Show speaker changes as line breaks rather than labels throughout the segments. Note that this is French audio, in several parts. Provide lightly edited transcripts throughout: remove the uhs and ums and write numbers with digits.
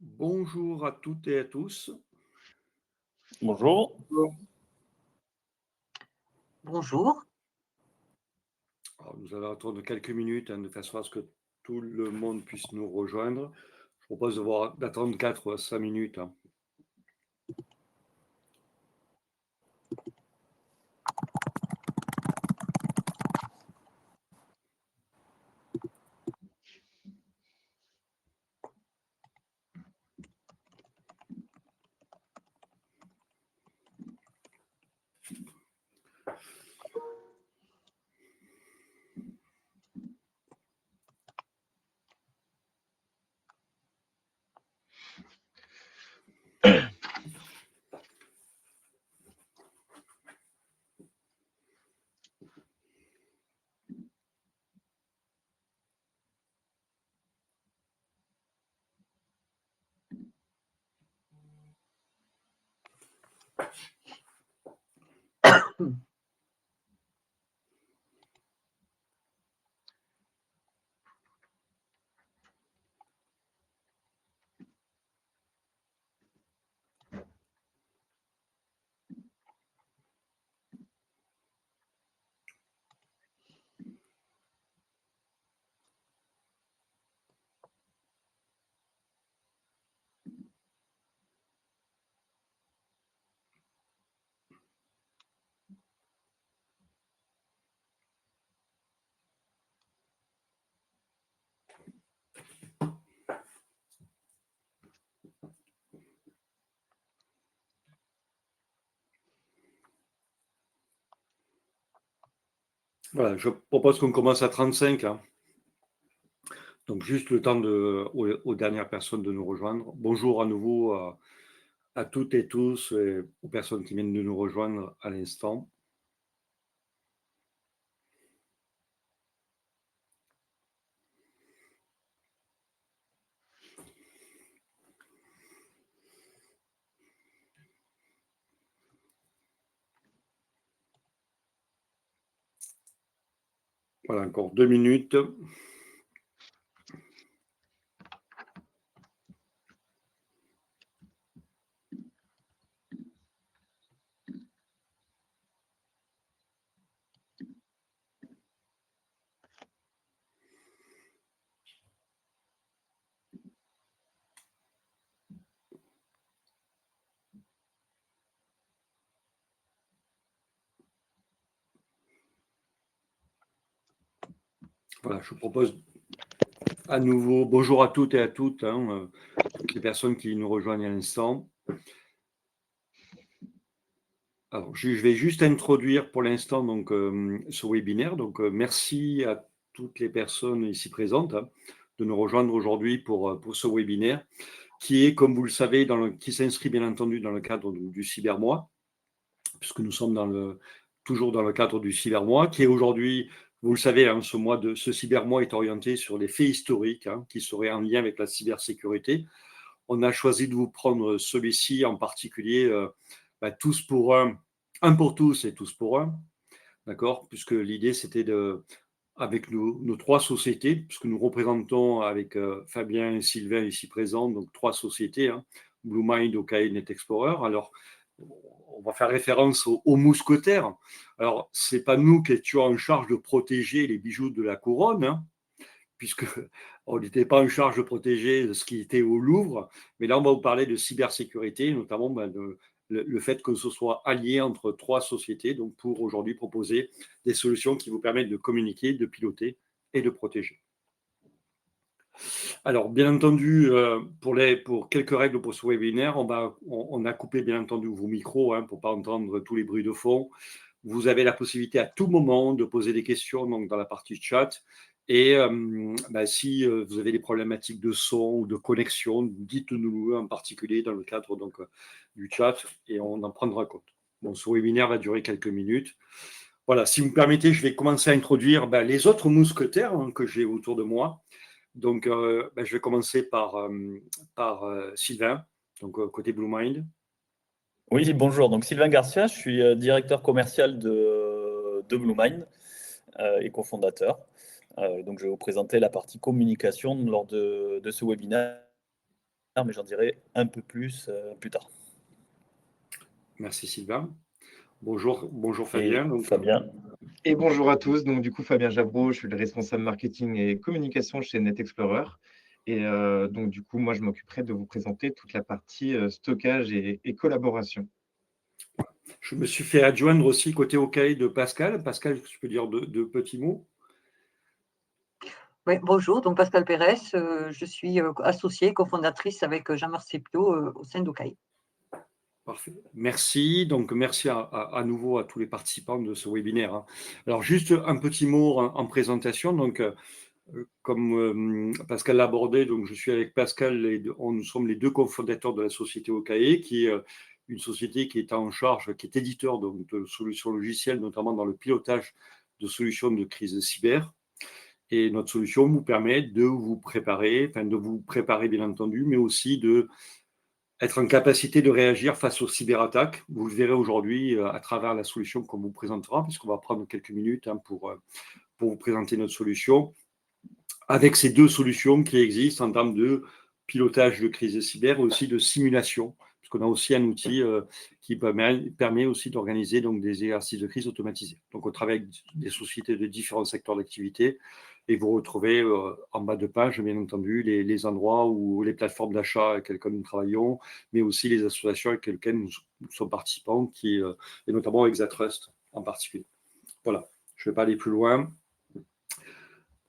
Bonjour à toutes et à tous.
Bonjour.
Bonjour.
Alors, nous allons attendre quelques minutes de façon à ce que tout le monde puisse nous rejoindre. Je propose d'attendre 4 à 5 minutes. Voilà, je propose qu'on commence à 35. Donc, juste le temps aux dernières personnes de nous rejoindre. Bonjour à nouveau à toutes et tous et aux personnes qui viennent de nous rejoindre à l'instant. Voilà, encore 2 minutes. Voilà, je propose à nouveau bonjour à toutes et à toutes, toutes les personnes qui nous rejoignent à l'instant. Alors, je vais juste introduire pour l'instant donc ce webinaire. Donc, merci à toutes les personnes ici présentes de nous rejoindre aujourd'hui pour ce webinaire qui est, comme vous le savez, qui s'inscrit bien entendu dans le cadre du Cybermois, puisque nous sommes toujours dans le cadre du Cybermois, qui est aujourd'hui, vous le savez, ce Cybermois est orienté sur les faits historiques qui seraient en lien avec la cybersécurité. On a choisi de vous prendre celui-ci en particulier, tous pour un pour tous et tous pour un, d'accord? Puisque l'idée, c'était avec nos 3 sociétés, puisque nous représentons avec Fabien et Sylvain ici présents, donc 3 sociétés, BlueMind, OKI, NetExplorer. Alors, on va faire référence aux mousquetaires. Alors, ce n'est pas nous qui étions en charge de protéger les bijoux de la couronne, puisque on n'était pas en charge de protéger ce qui était au Louvre. Mais là, on va vous parler de cybersécurité, notamment le fait que ce soit allié entre 3 sociétés, donc pour aujourd'hui proposer des solutions qui vous permettent de communiquer, de piloter et de protéger. Alors, bien entendu, pour quelques règles pour ce webinaire, on a coupé bien entendu vos micros pour ne pas entendre tous les bruits de fond. Vous avez la possibilité à tout moment de poser des questions donc, dans la partie chat. Et si vous avez des problématiques de son ou de connexion, dites-nous en particulier dans le cadre donc, du chat et on en prendra compte. Bon, ce webinaire va durer quelques minutes. Voilà, si vous me permettez, je vais commencer à introduire les autres mousquetaires que j'ai autour de moi. Donc, je vais commencer par Sylvain, donc côté BlueMind.
Oui, bonjour. Donc Sylvain Garcia, je suis directeur commercial de BlueMind et cofondateur. Donc je vais vous présenter la partie communication lors de ce webinaire. mais j'en dirai un peu plus plus tard.
Merci Sylvain. Bonjour
Et
Fabien. Donc,
Fabien.
Et bonjour à tous. Donc, du coup, Fabien Jabreau, je suis le responsable marketing et communication chez NetExplorer. Et donc, du coup, moi, je m'occuperai de vous présenter toute la partie stockage et collaboration.
je me suis fait adjoindre aussi côté OK de Pascal. Pascal, je peux dire deux petits mots.
Oui, bonjour, donc Pascal Pérez, je suis associée, cofondatrice avec Jean-Marc Sepio au sein d'Okai.
Parfait. Merci. Donc, merci à nouveau à tous les participants de ce webinaire, hein. Alors, juste un petit mot en présentation. Donc, comme Pascal l'a abordé, donc je suis avec Pascal, nous sommes les deux cofondateurs de la société Okae, qui est une société qui est en charge, qui est éditeur donc, de solutions logicielles, notamment dans le pilotage de solutions de crise cyber. Et notre solution vous permet de vous préparer bien entendu, mais aussi de être en capacité de réagir face aux cyberattaques. Vous le verrez aujourd'hui à travers la solution qu'on vous présentera, puisqu'on va prendre quelques minutes pour vous présenter notre solution, avec ces deux solutions qui existent en termes de pilotage de crise cyber et aussi de simulation, puisqu'on a aussi un outil qui permet aussi d'organiser donc, des exercices de crise automatisés. Donc on travaille avec des sociétés de différents secteurs d'activité et vous retrouvez en bas de page, bien entendu, les endroits où les plateformes d'achat avec lesquelles nous travaillons, mais aussi les associations avec lesquelles nous sommes participants, et notamment Exatrust en particulier. Voilà, je ne vais pas aller plus loin.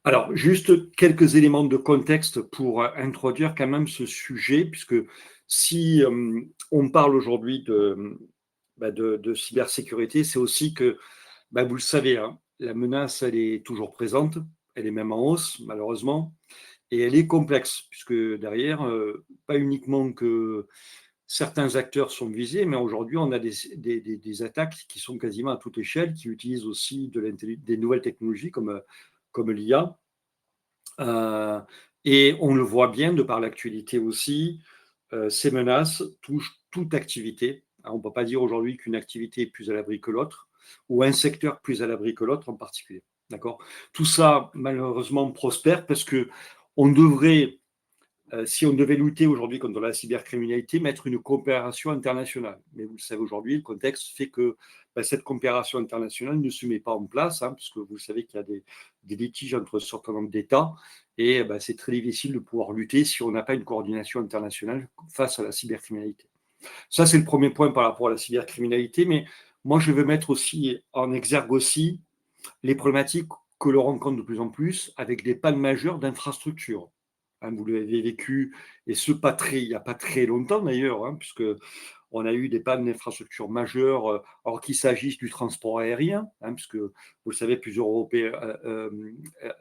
Alors, juste quelques éléments de contexte pour introduire quand même ce sujet, puisque si on parle aujourd'hui de cybersécurité, c'est aussi que, vous le savez, hein, la menace, elle est toujours présente, elle est même en hausse, malheureusement, et elle est complexe, puisque derrière, pas uniquement que certains acteurs sont visés, mais aujourd'hui, on a des attaques qui sont quasiment à toute échelle, qui utilisent aussi des nouvelles technologies comme l'IA. Et on le voit bien de par l'actualité aussi, ces menaces touchent toute activité. On ne peut pas dire aujourd'hui qu'une activité est plus à l'abri que l'autre, ou un secteur plus à l'abri que l'autre en particulier. D'accord ? Tout ça, malheureusement, prospère parce que on devrait, si on devait lutter aujourd'hui contre la cybercriminalité, mettre une coopération internationale. Mais vous le savez aujourd'hui, le contexte fait que cette coopération internationale ne se met pas en place, hein, puisque vous savez qu'il y a des litiges entre un certain nombre d'États, et c'est très difficile de pouvoir lutter si on n'a pas une coordination internationale face à la cybercriminalité. Ça, c'est le premier point par rapport à la cybercriminalité, mais moi, je veux mettre aussi en exergue aussi les problématiques que l'on rencontre de plus en plus avec des pannes majeures d'infrastructures. Hein, vous l'avez vécu, et il n'y a pas très longtemps d'ailleurs, hein, puisque on a eu des pannes d'infrastructures majeures, alors qu'il s'agisse du transport aérien, hein, puisque vous le savez, plusieurs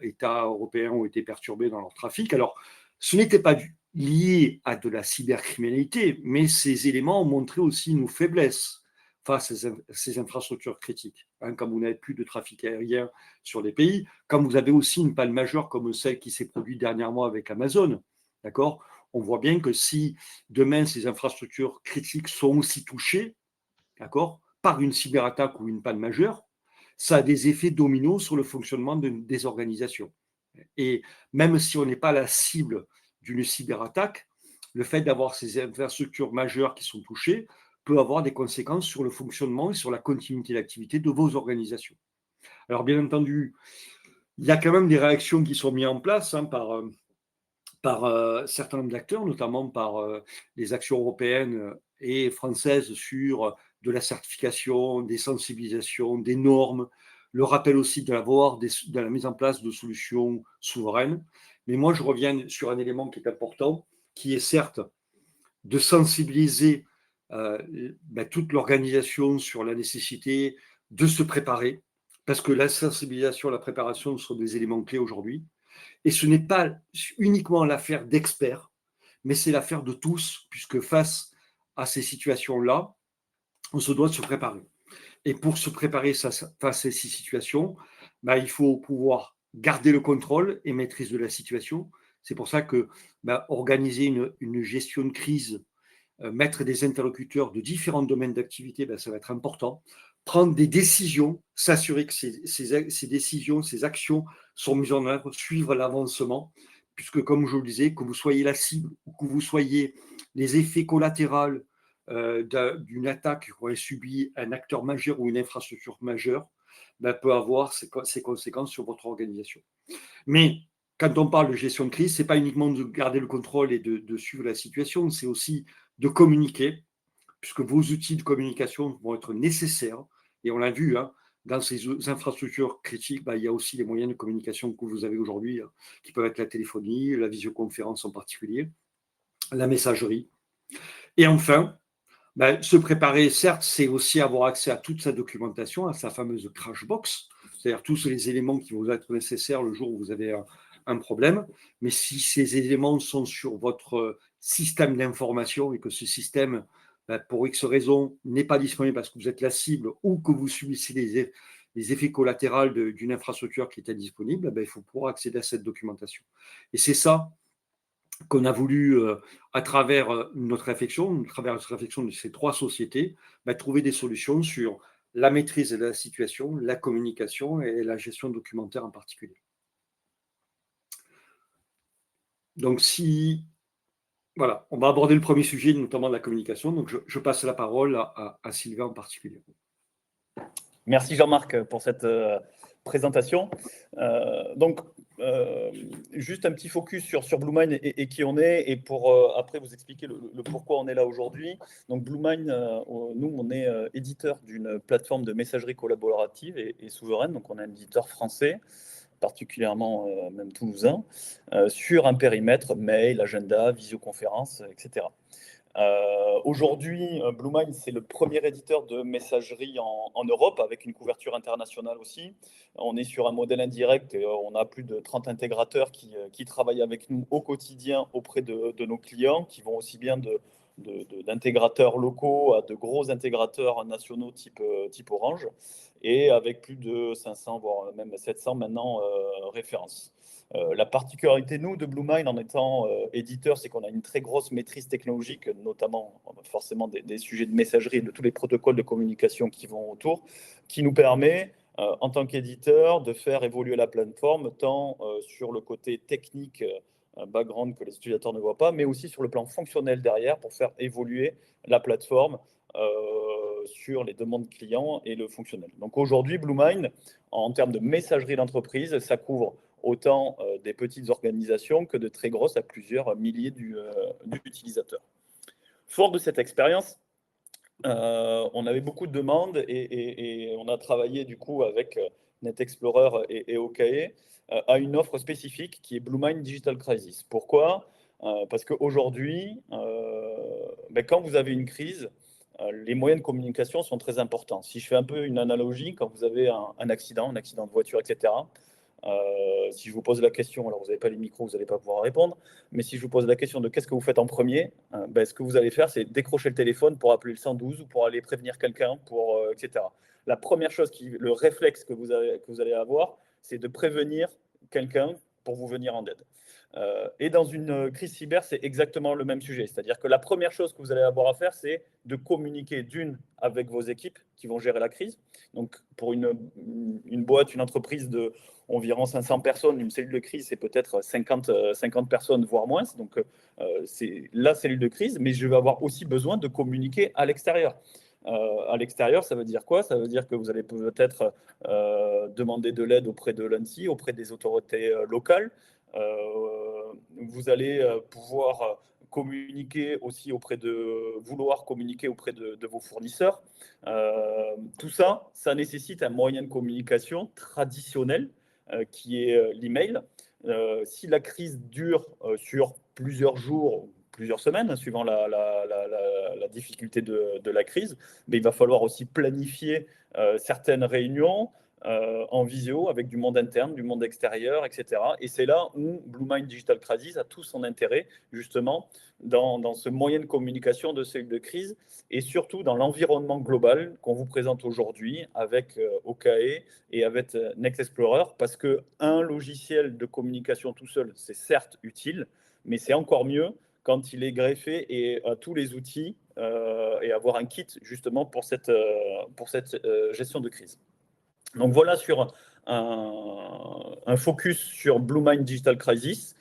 États européens ont été perturbés dans leur trafic. Alors, ce n'était pas lié à de la cybercriminalité, mais ces éléments ont montré aussi nos faiblesses face à ces infrastructures critiques. Hein, quand vous n'avez plus de trafic aérien sur les pays, quand vous avez aussi une panne majeure comme celle qui s'est produite dernièrement avec Amazon, d'accord ? On voit bien que si demain ces infrastructures critiques sont aussi touchées, d'accord, par une cyberattaque ou une panne majeure, ça a des effets dominos sur le fonctionnement des organisations. Et même si on n'est pas la cible d'une cyberattaque, le fait d'avoir ces infrastructures majeures qui sont touchées peut avoir des conséquences sur le fonctionnement et sur la continuité d'activité de vos organisations. Alors, bien entendu, il y a quand même des réactions qui sont mises en place par un certain nombre d'acteurs, notamment par les actions européennes et françaises sur de la certification, des sensibilisations, des normes, le rappel aussi de la mise en place de solutions souveraines. Mais moi, je reviens sur un élément qui est important, qui est certes de sensibiliser toute l'organisation sur la nécessité de se préparer, parce que la sensibilisation, la préparation sont des éléments clés aujourd'hui. Et ce n'est pas uniquement l'affaire d'experts, mais c'est l'affaire de tous, puisque face à ces situations-là, on se doit de se préparer. Et pour se préparer face à ces situations, il faut pouvoir garder le contrôle et maîtrise de la situation. C'est pour ça que organiser une gestion de crise, mettre des interlocuteurs de différents domaines d'activité, ça va être important. Prendre des décisions, s'assurer que ces décisions, ces actions sont mises en œuvre, suivre l'avancement, puisque comme je le disais, que vous soyez la cible ou que vous soyez les effets collatéraux d'une attaque qu'aurait subi un acteur majeur ou une infrastructure majeure, peut avoir ses conséquences sur votre organisation. Mais quand on parle de gestion de crise, ce n'est pas uniquement de garder le contrôle et de suivre la situation, c'est aussi de communiquer, puisque vos outils de communication vont être nécessaires. Et on l'a vu, hein, dans ces infrastructures critiques, il y a aussi les moyens de communication que vous avez aujourd'hui, qui peuvent être la téléphonie, la visioconférence en particulier, la messagerie. Et enfin, se préparer, certes, c'est aussi avoir accès à toute sa documentation, à sa fameuse crash box, c'est-à-dire tous les éléments qui vont être nécessaires le jour où vous avez un problème. Mais si ces éléments sont sur votre système d'information et que ce système, pour X raisons, n'est pas disponible parce que vous êtes la cible ou que vous subissez les effets collatéraux d'une infrastructure qui était disponible, il faut pouvoir accéder à cette documentation. Et c'est ça qu'on a voulu, à travers notre réflexion de ces 3 sociétés, trouver des solutions sur la maîtrise de la situation, la communication et la gestion documentaire en particulier. Donc voilà, on va aborder le premier sujet, notamment de la communication. Donc je passe la parole à Sylvain en particulier.
Merci Jean-Marc pour cette présentation. Juste un petit focus sur BlueMind et qui on est, et pour après vous expliquer le pourquoi on est là aujourd'hui. Donc BlueMind, nous on est éditeur d'une plateforme de messagerie collaborative et souveraine, donc on est un éditeur français, particulièrement même toulousain, sur un périmètre mail, agenda, visioconférence, etc. Aujourd'hui, BlueMind, c'est le premier éditeur de messagerie en Europe, avec une couverture internationale aussi. On est sur un modèle indirect et on a plus de 30 intégrateurs qui travaillent avec nous au quotidien auprès de nos clients, qui vont aussi bien d'intégrateurs locaux à de gros intégrateurs nationaux type Orange, et avec plus de 500, voire même 700 maintenant références. La particularité, nous, de BlueMind, en étant éditeur, c'est qu'on a une très grosse maîtrise technologique, notamment forcément des sujets de messagerie et de tous les protocoles de communication qui vont autour, qui nous permet, en tant qu'éditeur, de faire évoluer la plateforme, tant sur le côté technique, background que les utilisateurs ne voient pas, mais aussi sur le plan fonctionnel derrière, pour faire évoluer la plateforme sur les demandes clients et le fonctionnel. Donc aujourd'hui, BlueMind, en termes de messagerie d'entreprise, ça couvre autant des petites organisations que de très grosses, à plusieurs milliers d'utilisateurs. Fort de cette expérience, on avait beaucoup de demandes et on a travaillé du coup avec NetExplorer et OKE à une offre spécifique qui est BlueMind Digital Crisis. Pourquoi ? Parce qu'aujourd'hui, quand vous avez une crise, les moyens de communication sont très importants. Si je fais un peu une analogie, quand vous avez un accident de voiture, etc., si je vous pose la question, alors vous n'avez pas les micros, vous n'allez pas pouvoir répondre, mais si je vous pose la question de qu'est-ce que vous faites en premier, ce que vous allez faire, c'est décrocher le téléphone pour appeler le 112 ou pour aller prévenir quelqu'un, etc. La première chose, le réflexe que vous allez avoir, c'est de prévenir quelqu'un pour vous venir en aide. Et dans une crise cyber, c'est exactement le même sujet. C'est-à-dire que la première chose que vous allez avoir à faire, c'est de communiquer avec vos équipes qui vont gérer la crise. Donc, pour une boîte, une entreprise de environ 500 personnes, une cellule de crise, c'est peut-être 50 personnes, voire moins. Donc, c'est la cellule de crise, mais je vais avoir aussi besoin de communiquer à l'extérieur. À l'extérieur, ça veut dire quoi ? Ça veut dire que vous allez peut-être demander de l'aide auprès de l'ANSSI, auprès des autorités locales. Vous allez pouvoir communiquer aussi vouloir communiquer auprès de vos fournisseurs. Tout ça, ça nécessite un moyen de communication traditionnel qui est l'email. Si la crise dure sur plusieurs jours, plusieurs semaines, suivant la difficulté de la crise, mais il va falloir aussi planifier certaines réunions en visio avec du monde interne, du monde extérieur, etc. Et c'est là où BlueMind Digital Crisis a tout son intérêt, justement, dans ce moyen de communication de cellule de crise et surtout dans l'environnement global qu'on vous présente aujourd'hui avec OKE et avec NetExplorer, parce qu'un logiciel de communication tout seul, c'est certes utile, mais c'est encore mieux quand il est greffé et tous les outils et avoir un kit justement pour cette gestion de crise. Donc voilà sur un focus sur BlueMind Digital Crisis.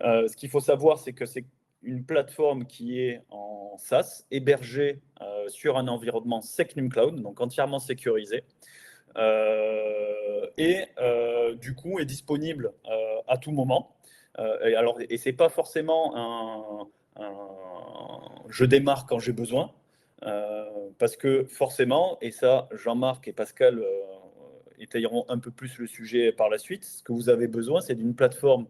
Ce qu'il faut savoir, c'est que c'est une plateforme qui est en SaaS, hébergée sur un environnement Secnum Cloud, donc entièrement sécurisé, et du coup est disponible à tout moment. Et c'est pas forcément je démarre quand j'ai besoin, parce que forcément, et ça Jean-Marc et Pascal étayeront un peu plus le sujet par la suite, ce que vous avez besoin, c'est d'une plateforme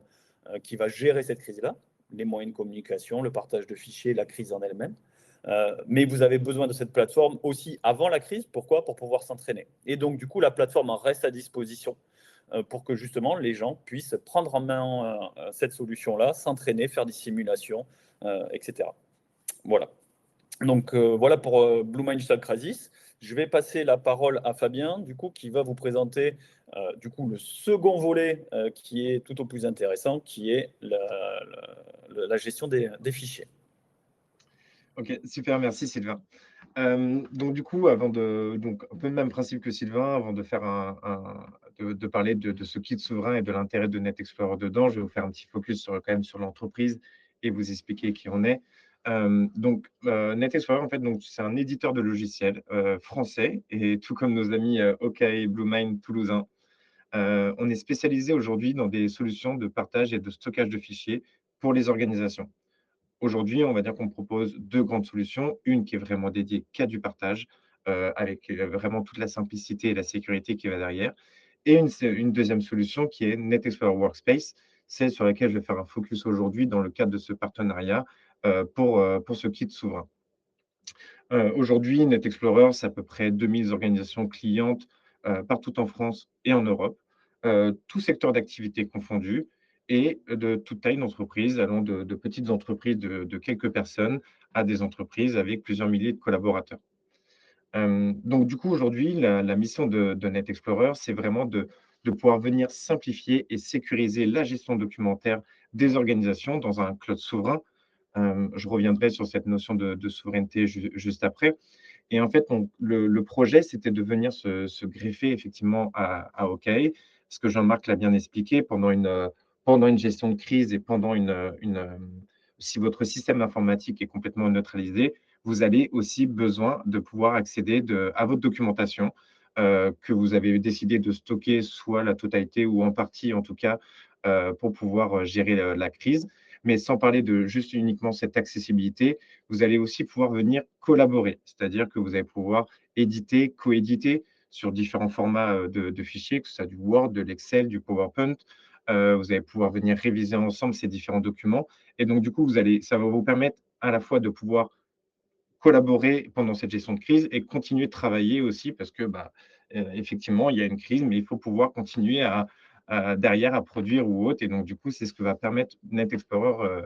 qui va gérer cette crise-là, les moyens de communication, le partage de fichiers, la crise en elle-même. Mais vous avez besoin de cette plateforme aussi avant la crise. Pourquoi? Pour pouvoir s'entraîner. Et donc, du coup, la plateforme en reste à disposition pour que justement les gens puissent prendre en main cette solution-là, s'entraîner, faire des simulations, etc. Voilà. Donc, voilà pour Blue Mind Digital Crisis. Je vais passer la parole à Fabien, du coup, qui va vous présenter du coup, le second volet qui est tout au plus intéressant, qui est la gestion des fichiers.
Ok, super, merci Sylvain. Donc du coup, donc un peu le même principe que Sylvain, avant de faire de parler de ce kit souverain et de l'intérêt de Net Explorer dedans, je vais vous faire un petit focus quand même sur l'entreprise et vous expliquer qui on est. Net Explorer, en fait, donc c'est un éditeur de logiciels français, et tout comme nos amis Oka et Bluemind toulousains. On est spécialisé aujourd'hui dans des solutions de partage et de stockage de fichiers pour les organisations. Aujourd'hui, on va dire qu'on propose deux grandes solutions. Une qui est vraiment dédiée qu'à du partage, avec vraiment toute la simplicité et la sécurité qui va derrière. Et une deuxième solution qui est Net Explorer Workspace, celle sur laquelle je vais faire un focus aujourd'hui dans le cadre de ce partenariat pour ce kit souverain. Aujourd'hui, Net Explorer, c'est à peu près 2000 organisations clientes partout en France et en Europe, tout secteur d'activité confondu, et de toute taille d'entreprise, allant de petites entreprises de quelques personnes à des entreprises avec plusieurs milliers de collaborateurs. Donc du coup, aujourd'hui, la mission de Net Explorer, c'est vraiment de pouvoir venir simplifier et sécuriser la gestion documentaire des organisations dans un cloud souverain. Je reviendrai sur cette notion de souveraineté juste après. Et en fait, le projet, c'était de venir se greffer effectivement à OK. Ce que Jean-Marc l'a bien expliqué, pendant une gestion de crise et si votre système informatique est complètement neutralisé, vous avez aussi besoin de pouvoir accéder à votre documentation que vous avez décidé de stocker, soit la totalité ou en partie, en tout cas, pour pouvoir gérer la crise. Mais sans parler de juste uniquement cette accessibilité, vous allez aussi pouvoir venir collaborer, c'est-à-dire que vous allez pouvoir éditer, coéditer sur différents formats de fichiers, que ce soit du Word, de l'Excel, du PowerPoint. Vous allez pouvoir venir réviser ensemble ces différents documents. Et donc, du coup, ça va vous permettre à la fois de pouvoir collaborer pendant cette gestion de crise et continuer de travailler aussi parce que, effectivement, il y a une crise, mais il faut pouvoir continuer derrière à produire ou autre. Et donc, du coup, c'est ce que va permettre Net Explorer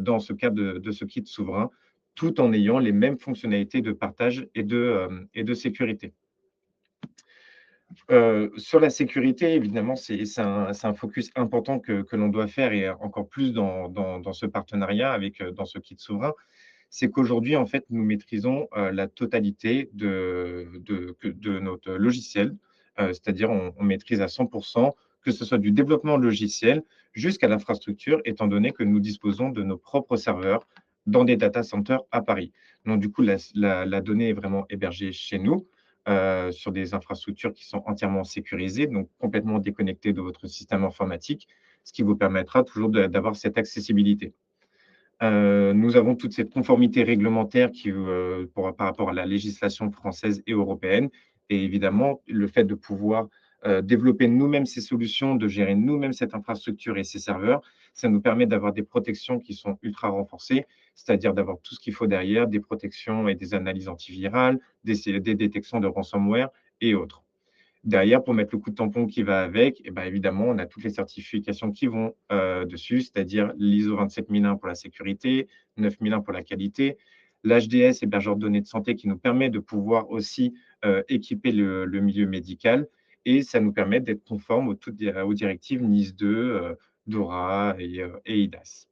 dans ce cas de ce kit souverain, tout en ayant les mêmes fonctionnalités de partage et de sécurité. Sur la sécurité, évidemment, c'est un focus important que l'on doit faire, et encore plus dans ce partenariat dans ce kit souverain. C'est qu'aujourd'hui, en fait, nous maîtrisons la totalité de notre logiciel. C'est-à-dire, on maîtrise à 100%, que ce soit du développement logiciel jusqu'à l'infrastructure, étant donné que nous disposons de nos propres serveurs dans des data centers à Paris. Donc, du coup, la donnée est vraiment hébergée chez nous, sur des infrastructures qui sont entièrement sécurisées, donc complètement déconnectées de votre système informatique, ce qui vous permettra toujours d'avoir cette accessibilité. Nous avons toute cette conformité réglementaire par rapport à la législation française et européenne. Et évidemment, le fait de pouvoir développer nous-mêmes ces solutions, de gérer nous-mêmes cette infrastructure et ces serveurs, ça nous permet d'avoir des protections qui sont ultra renforcées, c'est-à-dire d'avoir tout ce qu'il faut derrière, des protections et des analyses antivirales, des détections de ransomware et autres. Derrière, pour mettre le coup de tampon qui va avec, eh ben, évidemment, on a toutes les certifications qui vont dessus, c'est-à-dire l'ISO 27001 pour la sécurité, 9001 pour la qualité, l'HDS, hébergeur de données de santé, qui nous permet de pouvoir aussi équiper le milieu médical, et ça nous permet d'être conforme aux directives NIS2, DORA et IDAS.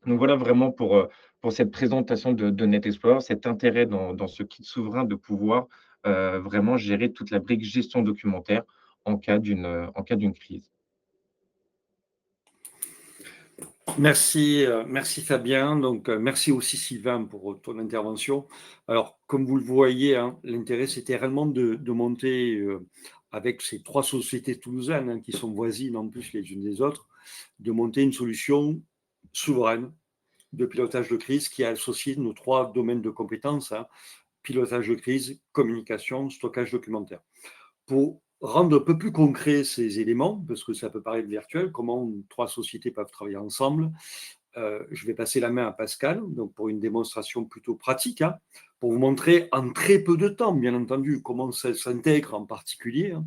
Donc voilà vraiment pour cette présentation de Net Explorer, cet intérêt dans ce kit souverain de pouvoir vraiment gérer toute la brique gestion documentaire en cas d'une crise.
Merci Fabien. Donc, merci aussi Sylvain pour ton intervention. Alors, comme vous le voyez, hein, l'intérêt, c'était réellement de monter avec ces 3 sociétés toulousaines qui sont voisines en plus les unes des autres, de monter une solution souveraine de pilotage de crise qui a associé nos 3 domaines de compétences, hein, pilotage de crise, communication, stockage documentaire. Pour rendre un peu plus concret ces éléments, parce que ça peut paraître virtuel, comment 3 sociétés peuvent travailler ensemble, je vais passer la main à Pascal, donc pour une démonstration plutôt pratique, hein, pour vous montrer en très peu de temps, bien entendu, comment ça s'intègre en particulier, hein,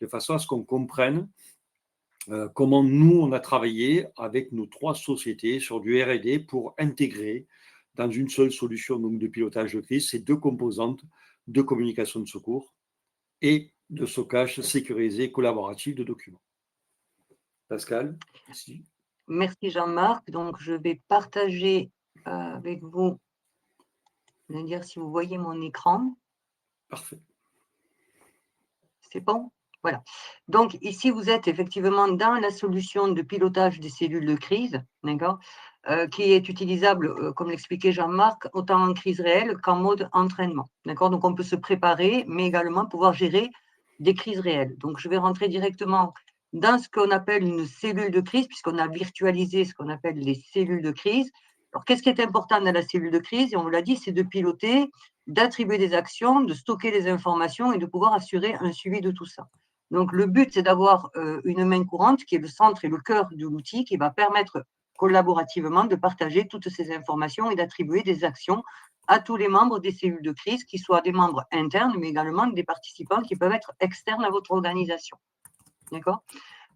de façon à ce qu'on comprenne comment nous, on a travaillé avec nos 3 sociétés sur du R&D pour intégrer dans une seule solution donc, de pilotage de crise ces 2 composantes de communication de secours et de stockage sécurisé collaboratif de documents. Pascal, ici.
Merci Jean-Marc. Donc, je vais partager avec vous. Vous allez dire si vous voyez mon écran.
Parfait.
C'est bon? Voilà. Donc, ici, vous êtes effectivement dans la solution de pilotage des cellules de crise, d'accord, qui est utilisable, comme l'expliquait Jean-Marc, autant en crise réelle qu'en mode entraînement. D'accord? Donc, on peut se préparer, mais également pouvoir gérer des crises réelles. Donc, je vais rentrer directement dans ce qu'on appelle une cellule de crise, puisqu'on a virtualisé ce qu'on appelle les cellules de crise. Alors, qu'est-ce qui est important dans la cellule de crise? Et on vous l'a dit, c'est de piloter, d'attribuer des actions, de stocker les informations et de pouvoir assurer un suivi de tout ça. Donc, le but, c'est d'avoir une main courante qui est le centre et le cœur de l'outil qui va permettre collaborativement de partager toutes ces informations et d'attribuer des actions à tous les membres des cellules de crise, qui soient des membres internes, mais également des participants qui peuvent être externes à votre organisation. D'accord?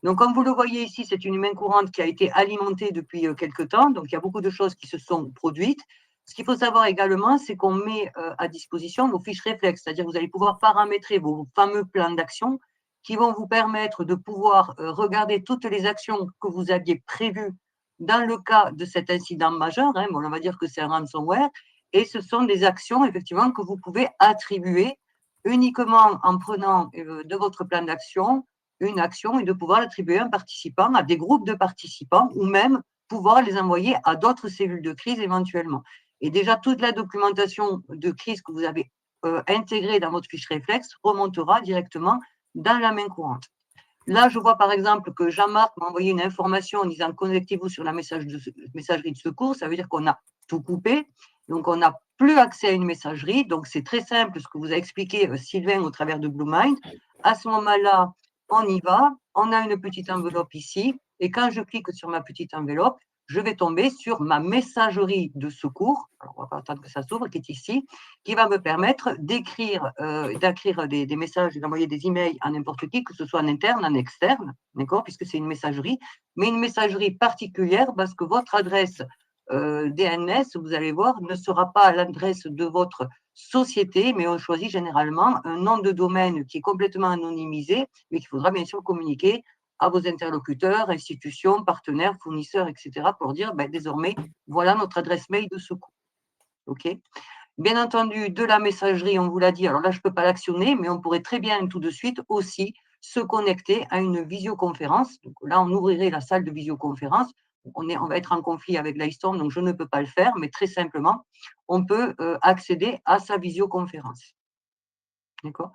Donc, comme vous le voyez ici, c'est une main courante qui a été alimentée depuis quelques temps. Donc, il y a beaucoup de choses qui se sont produites. Ce qu'il faut savoir également, c'est qu'on met à disposition vos fiches réflexes, c'est-à-dire que vous allez pouvoir paramétrer vos fameux plans d'action qui vont vous permettre de pouvoir regarder toutes les actions que vous aviez prévues dans le cas de cet incident majeur. Hein, bon, on va dire que c'est un ransomware. Et ce sont des actions, effectivement, que vous pouvez attribuer uniquement en prenant de votre plan d'action une action et de pouvoir l'attribuer à un participant, à des groupes de participants, ou même pouvoir les envoyer à d'autres cellules de crise éventuellement. Et déjà, toute la documentation de crise que vous avez intégrée dans votre fiche réflexe remontera directement dans la main courante. Là, je vois par exemple que Jean-Marc m'a envoyé une information en disant connectez-vous sur la messagerie de secours. Ça veut dire qu'on a tout coupé. Donc, on n'a plus accès à une messagerie. Donc, c'est très simple ce que vous a expliqué Sylvain au travers de BlueMind. À ce moment-là, on y va. On a une petite enveloppe ici. Et quand je clique sur ma petite enveloppe, je vais tomber sur ma messagerie de secours. Alors, on va attendre que ça s'ouvre, qui est ici, qui va me permettre d'écrire des messages et d'envoyer des emails à n'importe qui, que ce soit en interne, en externe, d'accord, puisque c'est une messagerie, mais une messagerie particulière parce que votre adresse DNS, vous allez voir, ne sera pas l'adresse de votre société, mais on choisit généralement un nom de domaine qui est complètement anonymisé, mais qu'il faudra bien sûr communiquer à vos interlocuteurs, institutions, partenaires, fournisseurs, etc., pour dire désormais, voilà notre adresse mail de secours. OK ? Bien entendu, de la messagerie, on vous l'a dit, alors là, je ne peux pas l'actionner, mais on pourrait très bien tout de suite aussi se connecter à une visioconférence. Donc là, on ouvrirait la salle de visioconférence. On va être en conflit avec Livestorm, donc je ne peux pas le faire, mais très simplement, on peut accéder à sa visioconférence. D'accord ?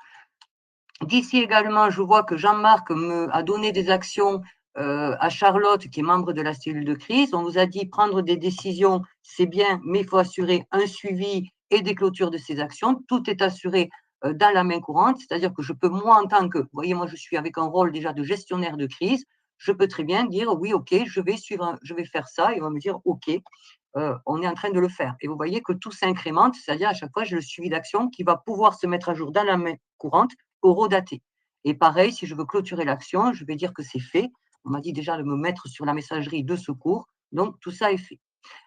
D'ici également, je vois que Jean-Marc a donné des actions à Charlotte, qui est membre de la cellule de crise. On vous a dit prendre des décisions, c'est bien, mais il faut assurer un suivi et des clôtures de ces actions. Tout est assuré dans la main courante, c'est-à-dire que je peux, moi, en tant que, vous voyez, moi, je suis avec un rôle déjà de gestionnaire de crise, je peux très bien dire, oui, OK, je vais faire ça, et on va me dire, OK, on est en train de le faire. Et vous voyez que tout s'incrémente, c'est-à-dire à chaque fois, j'ai le suivi d'action qui va pouvoir se mettre à jour dans la main courante, horodaté. Et pareil, si je veux clôturer l'action, je vais dire que c'est fait. On m'a dit déjà de me mettre sur la messagerie de secours, donc tout ça est fait.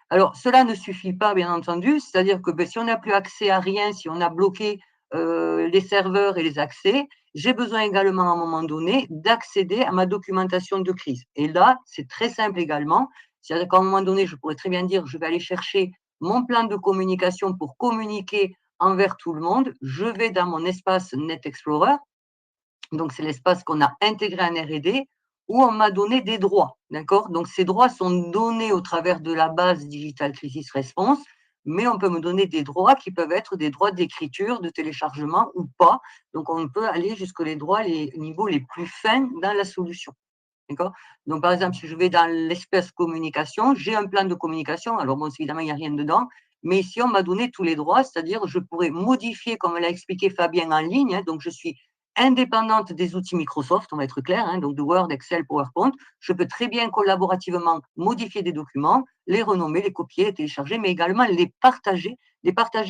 Alors, cela ne suffit pas, bien entendu, c'est-à-dire que si on n'a plus accès à rien, si on a bloqué les serveurs et les accès, j'ai besoin également à un moment donné d'accéder à ma documentation de crise. Et là, c'est très simple également, c'est-à-dire qu'à un moment donné, je pourrais très bien dire, je vais aller chercher mon plan de communication pour communiquer envers tout le monde. Je vais dans mon espace NetExplorer, donc c'est l'espace qu'on a intégré en R&D, où on m'a donné des droits, d'accord? Donc, ces droits sont donnés au travers de la base Digital Crisis Response, mais on peut me donner des droits qui peuvent être des droits d'écriture, de téléchargement ou pas. Donc, on peut aller jusqu'aux droits, les niveaux les plus fins dans la solution. D'accord? Donc, par exemple, si je vais dans l'espace communication, j'ai un plan de communication. Alors, bon, évidemment, il n'y a rien dedans. Mais ici, on m'a donné tous les droits, c'est-à-dire je pourrais modifier, comme l'a expliqué Fabien en ligne. Donc, je suis indépendante des outils Microsoft, on va être clair, donc de Word, Excel, PowerPoint. Je peux très bien collaborativement modifier des documents, les renommer, les copier, les télécharger, mais également les partager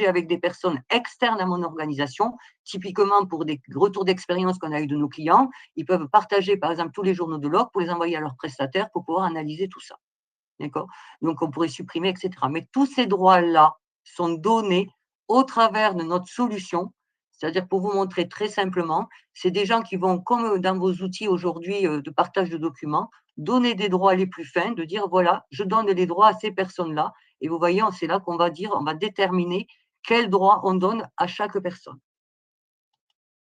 avec des personnes externes à mon organisation, typiquement pour des retours d'expérience qu'on a eu de nos clients. Ils peuvent partager, par exemple, tous les journaux de log pour les envoyer à leurs prestataires pour pouvoir analyser tout ça. D'accord? Donc, on pourrait supprimer, etc. Mais tous ces droits-là sont donnés au travers de notre solution. C'est-à-dire, pour vous montrer très simplement, c'est des gens qui vont, comme dans vos outils aujourd'hui de partage de documents, donner des droits les plus fins, de dire, voilà, je donne les droits à ces personnes-là. Et vous voyez, c'est là qu'on va dire, on va déterminer quels droits on donne à chaque personne.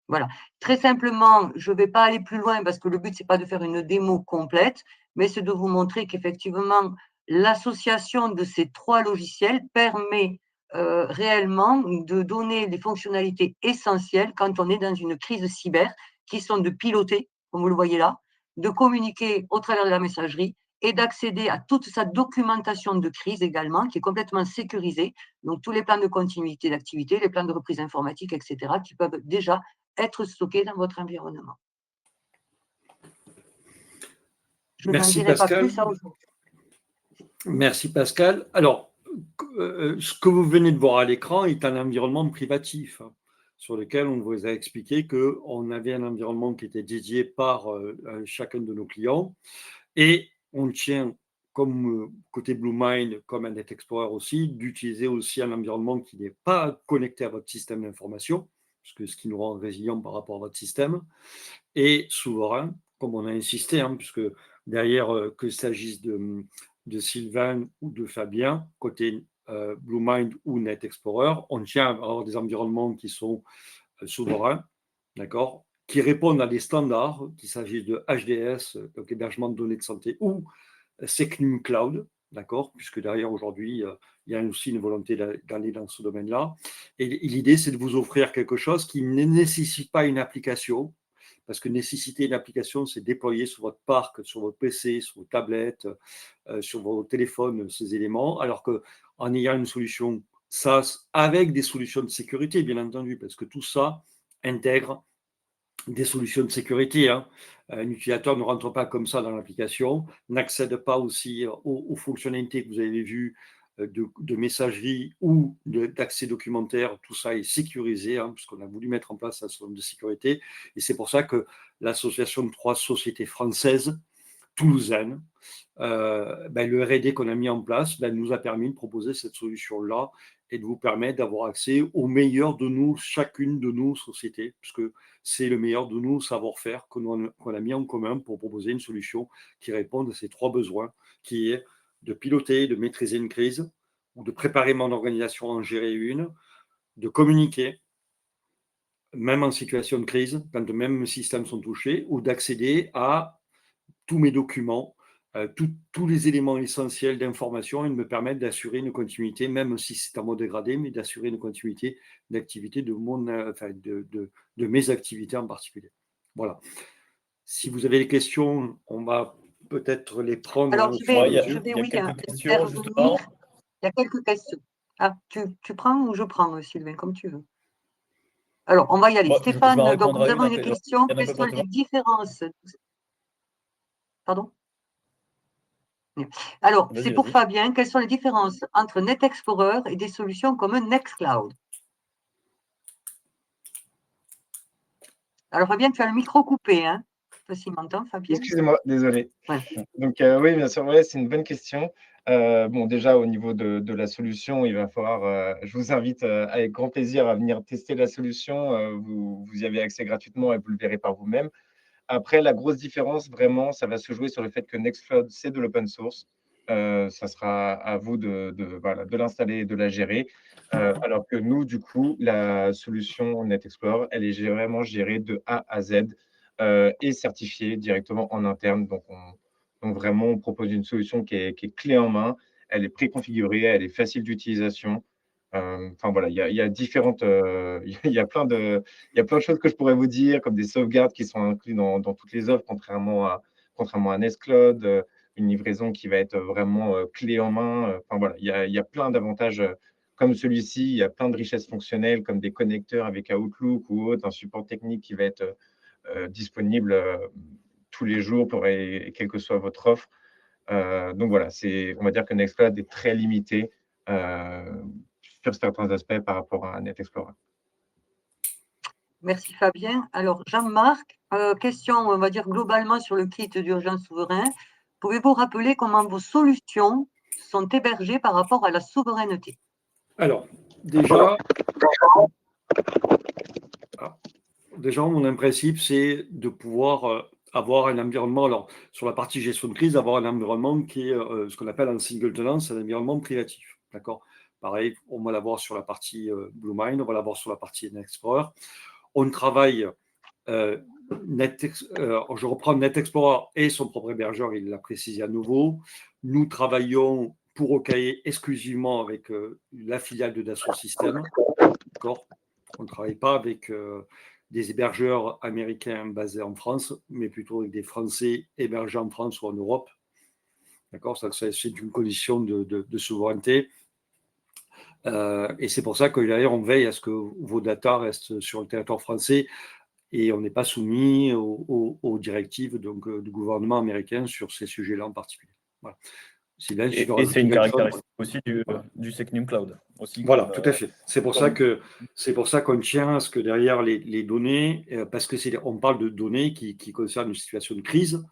Voilà. Très simplement, je ne vais pas aller plus loin parce que le but, ce n'est pas de faire une démo complète, mais c'est de vous montrer qu'effectivement, l'association de ces 3 logiciels permet réellement de donner des fonctionnalités essentielles quand on est dans une crise cyber, qui sont de piloter, comme vous le voyez là, de communiquer au travers de la messagerie et d'accéder à toute sa documentation de crise également, qui est complètement sécurisée. Donc, tous les plans de continuité d'activité, les plans de reprise informatique, etc., qui peuvent déjà être stockés dans votre environnement. Je n'en dirai pas plus à aujourd'hui.
Merci Pascal. Alors, ce que vous venez de voir à l'écran est un environnement privatif sur lequel on vous a expliqué qu'on avait un environnement qui était dédié par chacun de nos clients et on tient, comme côté BlueMind, comme un Net Explorer aussi, d'utiliser aussi un environnement qui n'est pas connecté à votre système d'information, puisque ce qui nous rend résilient par rapport à votre système, et souverain, comme on a insisté, puisque derrière, qu'il s'agisse de Sylvain ou de Fabien, côté BlueMind ou Net Explorer, on tient à avoir des environnements qui sont souverains, d'accord, qui répondent à des standards, qu'il s'agisse de HDS, donc hébergement de données de santé, ou Secnum Cloud, d'accord, puisque derrière aujourd'hui, il y a aussi une volonté d'aller dans ce domaine-là. Et l'idée, c'est de vous offrir quelque chose qui ne nécessite pas une application, parce que nécessiter une application, c'est déployer sur votre parc, sur votre PC, sur vos tablettes, sur vos téléphones, ces éléments, alors qu'en ayant une solution SaaS avec des solutions de sécurité, bien entendu, parce que tout ça intègre des solutions de sécurité. Un utilisateur ne rentre pas comme ça dans l'application, n'accède pas aussi aux fonctionnalités que vous avez vues de messagerie ou d'accès documentaire. Tout ça est sécurisé, puisqu'on a voulu mettre en place un système de sécurité. Et c'est pour ça que l'association de 3 sociétés françaises, toulousaines, le R&D qu'on a mis en place nous a permis de proposer cette solution-là et de vous permettre d'avoir accès au meilleur de nous, chacune de nos sociétés, puisque c'est le meilleur de nos savoir-faire qu'on a mis en commun pour proposer une solution qui réponde à ces 3 besoins, qui est de piloter, de maîtriser une crise, ou de préparer mon organisation à en gérer une, de communiquer, même en situation de crise, quand même mes systèmes sont touchés, ou d'accéder à tous mes documents, tous les éléments essentiels d'information et de me permettre d'assurer une continuité, même si c'est en mode dégradé, mais d'assurer une continuité d'activité de mes activités en particulier. Voilà. Si vous avez des questions, on va peut-être les prendre.
Alors, il y a quelques questions. Ah, tu prends ou je prends, Sylvain, comme tu veux. Alors, on va y aller. Stéphane, donc nous avons une question. Quelles sont les différences? Pardon? Alors, c'est pour Fabien. Quelles sont les différences entre Net Explorer et des solutions comme Nextcloud? Alors, Fabien, tu as le micro coupé. Je ne sais pas s'il m'entend, Fabien.
Excusez-moi, désolé.
Ouais.
Donc, oui, bien sûr, ouais, c'est une bonne question. Bon, déjà, au niveau de la solution, il va falloir, je vous invite avec grand plaisir à venir tester la solution. Vous y avez accès gratuitement et vous le verrez par vous-même. Après, la grosse différence, vraiment, ça va se jouer sur le fait que Nextcloud, c'est de l'open source. Ça sera à vous de l'installer et de la gérer. Alors que nous, du coup, la solution Net Explorer, elle est vraiment gérée de A à Z. est certifié directement en interne. Donc vraiment, on propose une solution qui est clé en main. Elle est préconfigurée, elle est facile d'utilisation. Enfin voilà, il y a différentes, il y a plein de choses que je pourrais vous dire, comme des sauvegardes qui sont incluses dans toutes les offres, contrairement à Nextcloud, une livraison qui va être vraiment clé en main. Enfin voilà, il y a plein d'avantages comme celui-ci. Il y a plein de richesses fonctionnelles, comme des connecteurs avec Outlook ou autre, un support technique qui va être disponible tous les jours, quelle que soit votre offre. Donc voilà, on va dire que Nextcloud est très limité sur certains aspects par rapport à NetExplorer.
Merci Fabien. Alors Jean-Marc, question, on va dire globalement sur le kit d'urgence souverain. Pouvez-vous rappeler comment vos solutions sont hébergées par rapport à la souveraineté?
Alors, déjà, mon principe, c'est de pouvoir avoir un environnement, alors sur la partie gestion de crise, avoir un environnement qui est ce qu'on appelle un single tenant, c'est un environnement privatif. D'accord? Pareil, on va l'avoir sur la partie Bluemind, on va l'avoir sur la partie NetExplorer. On travaille, je reprends NetExplorer et son propre hébergeur, il l'a précisé à nouveau. Nous travaillons pour OKE exclusivement avec la filiale de Dassault Systèmes. D'accord ? On ne travaille pas avec des hébergeurs américains basés en France, mais plutôt avec des Français hébergés en France ou en Europe. D'accord ? C'est une condition de souveraineté. Et c'est pour ça que d'ailleurs, on veille à ce que vos data restent sur le territoire français et on n'est pas soumis aux directives donc, du gouvernement américain sur ces sujets-là en particulier. Voilà.
Et c'est une caractéristique aussi du Secnum Cloud. Aussi
voilà, tout à fait. C'est pour ça qu'on tient à ce que derrière les données, parce que on parle de données qui concernent une situation de crise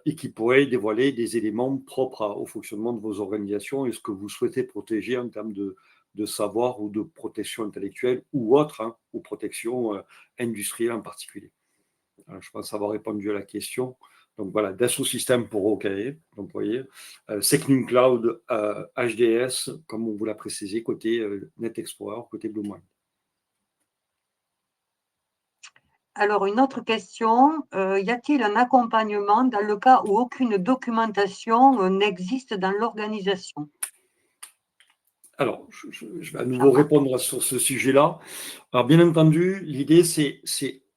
et qui pourraient dévoiler des éléments propres au fonctionnement de vos organisations et ce que vous souhaitez protéger en termes de savoir ou de protection intellectuelle ou autre, hein, ou protection industrielle en particulier. Alors, je pense avoir répondu à la question. Donc voilà, Dassault Systèmes pour OKE, donc vous voyez, Secnum Cloud HDS, comme on vous l'a précisé, côté NetExplorer, côté Bluemind.
Alors, une autre question, y a-t-il un accompagnement dans le cas où aucune documentation n'existe dans l'organisation?
Alors, je vais à nouveau répondre sur ce sujet-là. Alors, bien entendu, l'idée, c'est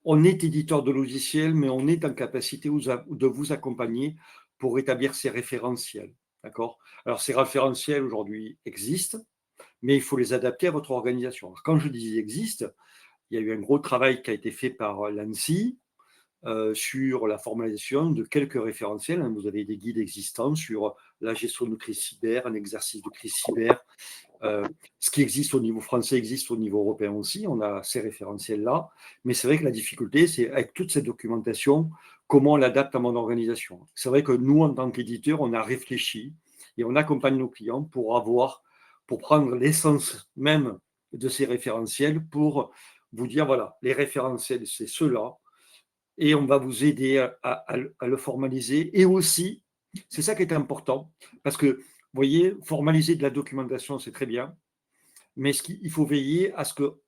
on est éditeur de logiciels, mais on est en capacité de vous accompagner pour établir ces référentiels. D'accord ? Alors, ces référentiels, aujourd'hui, existent, mais il faut les adapter à votre organisation. Alors, quand je dis existent, il y a eu un gros travail qui a été fait par l'ANSSI sur la formalisation de quelques référentiels. Vous avez des guides existants sur la gestion de crise cyber, un exercice de crise cyber. Ce qui existe au niveau français existe au niveau européen aussi. On a ces référentiels-là. Mais c'est vrai que la difficulté, c'est avec toute cette documentation, comment on l'adapte à mon organisation. C'est vrai que nous, en tant qu'éditeurs, on a réfléchi et on accompagne nos clients pour prendre l'essence même de ces référentiels pour vous dire, voilà, les référentiels, c'est ceux-là. Et on va vous aider à le formaliser. Et aussi, c'est ça qui est important, parce que, vous voyez, formaliser de la documentation, c'est très bien, mais il faut veiller à ce que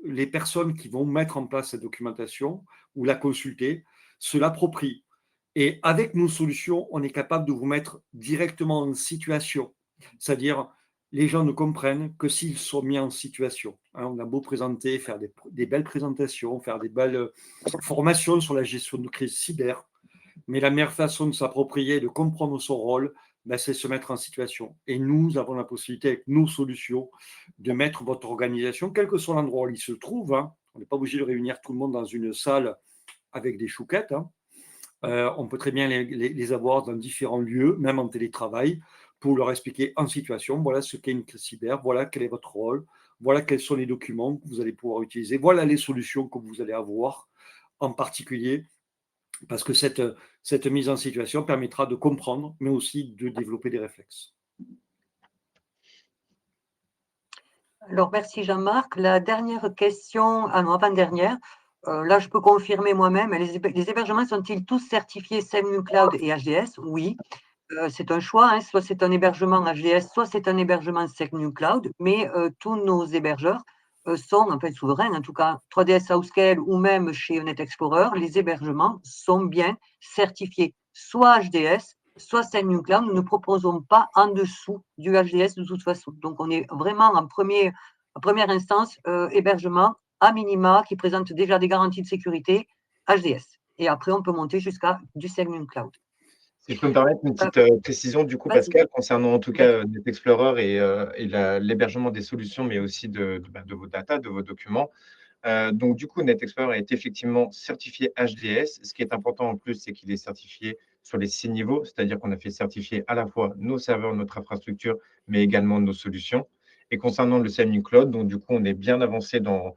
les personnes qui vont mettre en place cette documentation ou la consulter se l'approprient. Et avec nos solutions, on est capable de vous mettre directement en situation, c'est-à-dire les gens ne comprennent que s'ils sont mis en situation. Hein, on a beau présenter, faire des belles présentations, faire des belles formations sur la gestion de crise cyber, mais la meilleure façon de s'approprier, de comprendre son rôle, c'est se mettre en situation. Et nous avons la possibilité, avec nos solutions, de mettre votre organisation, quel que soit l'endroit où il se trouve, hein, on n'est pas obligé de réunir tout le monde dans une salle avec des chouquettes, hein. On peut très bien les avoir dans différents lieux, même en télétravail, pour leur expliquer en situation, voilà ce qu'est une crise cyber, voilà quel est votre rôle, voilà quels sont les documents que vous allez pouvoir utiliser, voilà les solutions que vous allez avoir en particulier, parce que cette mise en situation permettra de comprendre, mais aussi de développer des réflexes.
Alors, merci Jean-Marc. La dernière question, non, avant-dernière, là, je peux confirmer moi-même, les hébergements sont-ils tous certifiés Secnum Cloud et HDS? Oui. C'est un choix, hein, soit c'est un hébergement HDS, soit c'est un hébergement Secnum Cloud, mais tous nos hébergeurs sont, en fait, souverains, en tout cas 3DS Outscale ou même chez NetExplorer, les hébergements sont bien certifiés, soit HDS, soit Selenium Cloud. Nous ne proposons pas en dessous du HDS de toute façon. Donc, on est vraiment en première instance hébergement à minima qui présente déjà des garanties de sécurité HDS. Et après, on peut monter jusqu'à du Selenium Cloud.
Si je peux me permettre une petite précision, du coup,
Vas-y.
Pascal, concernant en tout cas NetExplorer et l'hébergement des solutions, mais aussi de vos data, de vos documents. Donc, du coup, NetExplorer est effectivement certifié HDS. Ce qui est important en plus, c'est qu'il est certifié sur les 6 niveaux, c'est-à-dire qu'on a fait certifier à la fois nos serveurs, notre infrastructure, mais également nos solutions. Et concernant le Selenium Cloud, donc du coup, on est bien avancé dans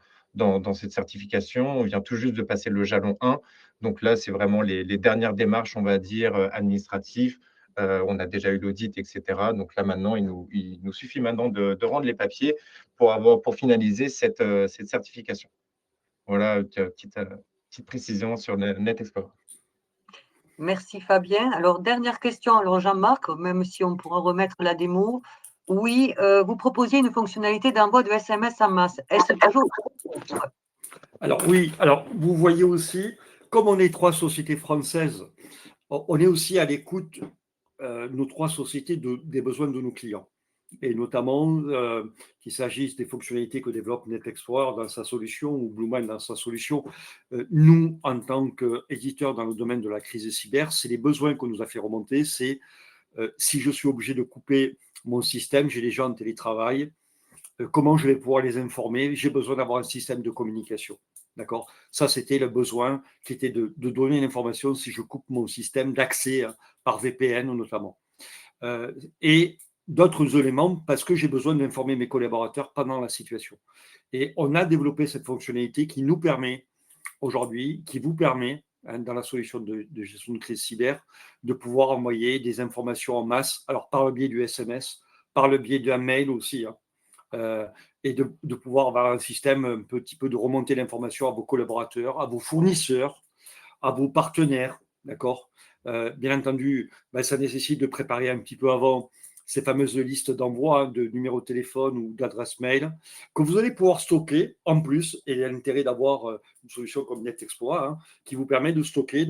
cette certification. On vient tout juste de passer le jalon 1. Donc là, c'est vraiment les dernières démarches, on va dire, administratives. On a déjà eu l'audit, etc. Donc là, maintenant, il nous suffit maintenant de rendre les papiers pour finaliser cette certification. Voilà, petite précision sur NetExplorer.
Merci Fabien. Alors, dernière question, alors Jean-Marc, même si on pourra remettre la démo. Oui, vous proposiez une fonctionnalité d'envoi de SMS en masse. Est-ce toujours?
Alors oui, alors vous voyez aussi, comme on est 3 sociétés françaises, on est aussi à l'écoute, nos 3 sociétés, des besoins de nos clients. Et notamment qu'il s'agisse des fonctionnalités que développe NetExplorer dans sa solution ou Bluemine dans sa solution. Nous, en tant qu'éditeurs dans le domaine de la crise cyber, c'est les besoins qu'on nous a fait remonter. C'est si je suis obligé de couper mon système, j'ai des gens en télétravail, comment je vais pouvoir les informer? J'ai besoin d'avoir un système de communication. D'accord? Ça, c'était le besoin qui était de donner l'information si je coupe mon système d'accès par VPN notamment. Et d'autres éléments parce que j'ai besoin d'informer mes collaborateurs pendant la situation. Et on a développé cette fonctionnalité qui nous permet aujourd'hui, qui vous permet, dans la solution de gestion de crise cyber, de pouvoir envoyer des informations en masse, alors par le biais du SMS, par le biais d'un mail aussi, et de pouvoir avoir un système un petit peu de remonter l'information à vos collaborateurs, à vos fournisseurs, à vos partenaires, d'accord? Bien entendu, ça nécessite de préparer un petit peu avant ces fameuses listes d'envoi de numéros de téléphone ou d'adresse mail que vous allez pouvoir stocker en plus. Et il y a l'intérêt d'avoir une solution comme NetExplorer qui vous permet de stocker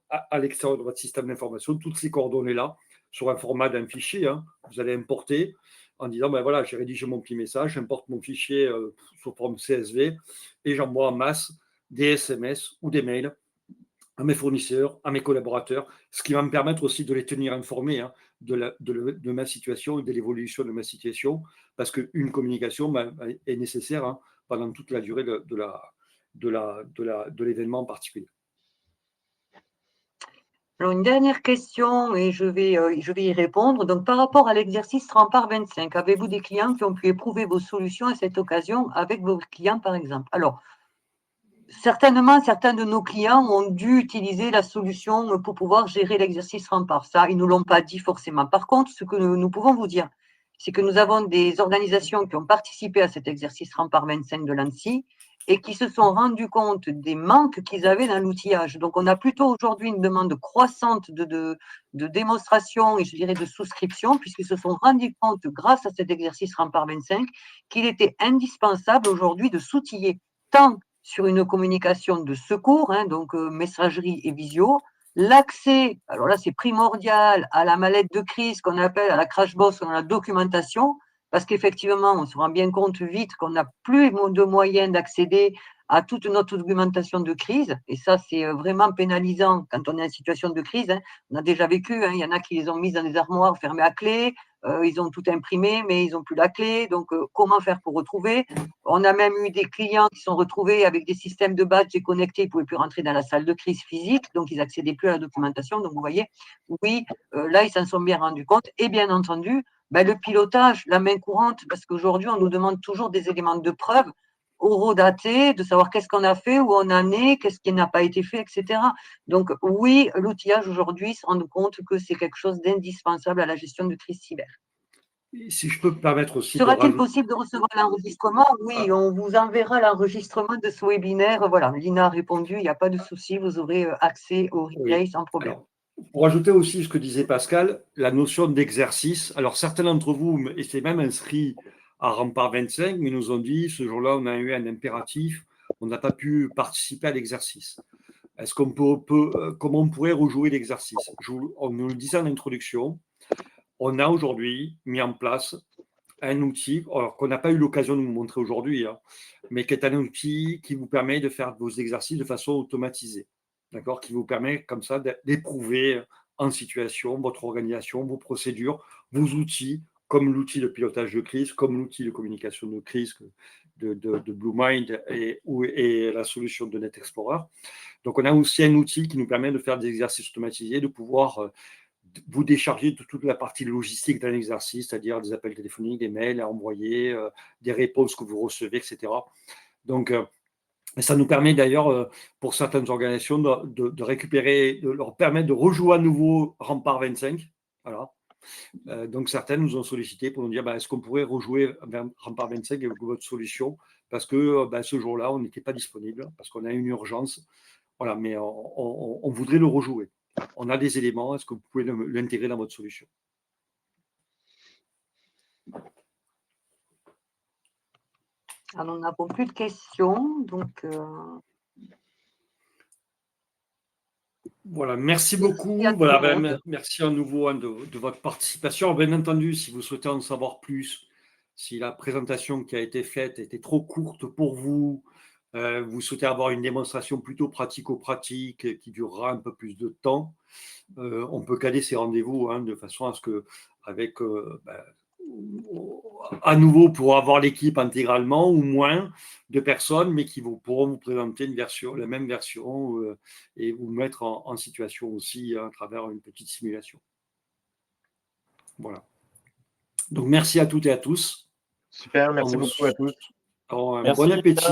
à l'extérieur de votre système d'information toutes ces coordonnées-là sur un format d'un fichier. Vous allez importer en disant, voilà, j'ai rédigé mon petit message, j'importe mon fichier sous forme CSV et j'envoie en masse des SMS ou des mails à mes fournisseurs, à mes collaborateurs, ce qui va me permettre aussi de les tenir informés de ma situation et de l'évolution de ma situation, parce qu'une communication est nécessaire pendant toute la durée de l'événement en particulier.
Alors, une dernière question, et je vais y répondre. Donc, par rapport à l'exercice Rempart 25, avez-vous des clients qui ont pu éprouver vos solutions à cette occasion avec vos clients, par exemple? Alors, certainement, certains de nos clients ont dû utiliser la solution pour pouvoir gérer l'exercice Rempart. Ça, ils ne nous l'ont pas dit forcément. Par contre, ce que nous pouvons vous dire, c'est que nous avons des organisations qui ont participé à cet exercice Rempart 25 de l'ANSSI et qui se sont rendus compte des manques qu'ils avaient dans l'outillage. Donc, on a plutôt aujourd'hui une demande croissante de démonstration et je dirais de souscription, puisqu'ils se sont rendus compte, grâce à cet exercice Rempart 25, qu'il était indispensable aujourd'hui de s'outiller tant sur une communication de secours, donc messagerie et visio, l'accès, alors là c'est primordial, à la mallette de crise qu'on appelle, à la crash box, dans la documentation, parce qu'effectivement, on se rend bien compte vite qu'on n'a plus de moyens d'accéder à toute notre documentation de crise, et ça c'est vraiment pénalisant quand on est en situation de crise. On a déjà vécu, il y en a qui les ont mises dans des armoires fermées à clé, ils ont tout imprimé, mais ils n'ont plus la clé, donc comment faire pour retrouver? On a même eu des clients qui sont retrouvés avec des systèmes de badge déconnectés, ils ne pouvaient plus rentrer dans la salle de crise physique, donc ils n'accédaient plus à la documentation. Donc vous voyez, oui, là ils s'en sont bien rendus compte. Et bien entendu, le pilotage, la main courante, parce qu'aujourd'hui on nous demande toujours des éléments de preuve horodatés, de savoir qu'est-ce qu'on a fait, où on en est, qu'est-ce qui n'a pas été fait, etc. Donc oui, l'outillage aujourd'hui se rend compte que c'est quelque chose d'indispensable à la gestion de crise cyber.
Si je peux me permettre aussi
Sera-t-il possible de recevoir l'enregistrement? Oui, on vous enverra l'enregistrement de ce webinaire. Voilà, Lina a répondu, il n'y a pas de souci, vous aurez accès au replay sans problème.
Alors, pour ajouter aussi ce que disait Pascal, la notion d'exercice. Alors, certains d'entre vous étaient même inscrits à Rempart 25, mais ils nous ont dit, ce jour-là, on a eu un impératif, on n'a pas pu participer à l'exercice. Est-ce qu'on comment on pourrait rejouer l'exercice? On nous le disait en introduction, on a aujourd'hui mis en place un outil, alors qu'on n'a pas eu l'occasion de vous montrer aujourd'hui, hein, mais qui est un outil qui vous permet de faire vos exercices de façon automatisée, d'accord, qui vous permet comme ça d'éprouver en situation votre organisation, vos procédures, vos outils, comme l'outil de pilotage de crise, comme l'outil de communication de crise de BlueMind et la solution de NetExplorer. Donc, on a aussi un outil qui nous permet de faire des exercices automatisés, de pouvoir vous décharger de toute la partie logistique d'un exercice, c'est-à-dire des appels téléphoniques, des mails à envoyer, des réponses que vous recevez, etc. Donc, ça nous permet d'ailleurs, pour certaines organisations, de récupérer, de leur permettre de rejouer à nouveau Rempart 25. Voilà. Donc, certaines nous ont sollicité pour nous dire est-ce qu'on pourrait rejouer Rempart 25 avec votre solution? Parce que ce jour-là, on n'était pas disponible, parce qu'on a une urgence. Voilà, mais on voudrait le rejouer. On a des éléments, est-ce que vous pouvez l'intégrer dans votre solution?
Alors, nous n'avons plus de questions, donc...
Voilà, merci beaucoup. Voilà, merci à nouveau de votre participation. Bien entendu, si vous souhaitez en savoir plus, si la présentation qui a été faite était trop courte pour vous, vous souhaitez avoir une démonstration plutôt pratico-pratique qui durera un peu plus de temps, on peut caler ces rendez-vous de façon à ce que, avec à nouveau pour avoir l'équipe intégralement ou moins de personnes, mais qui pourront vous présenter la même version et vous mettre en situation aussi à travers une petite simulation. Voilà. Donc, merci à toutes et à tous.
Super, merci beaucoup à tous.
Bon appétit.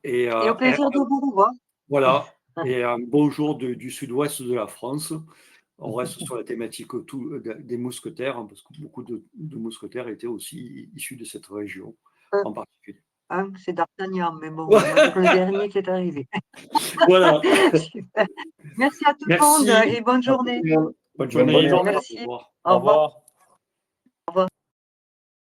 Et au plaisir de vous revoir.
Voilà, et un beau jour du sud-ouest de la France. On reste sur la thématique des mousquetaires, parce que beaucoup de mousquetaires étaient aussi issus de cette région en particulier.
C'est d'Artagnan, mais bon, avec le dernier qui est arrivé.
Voilà.
Merci à tout le monde et bonne journée.
Bonne journée.
Merci.
Au revoir.
Au revoir.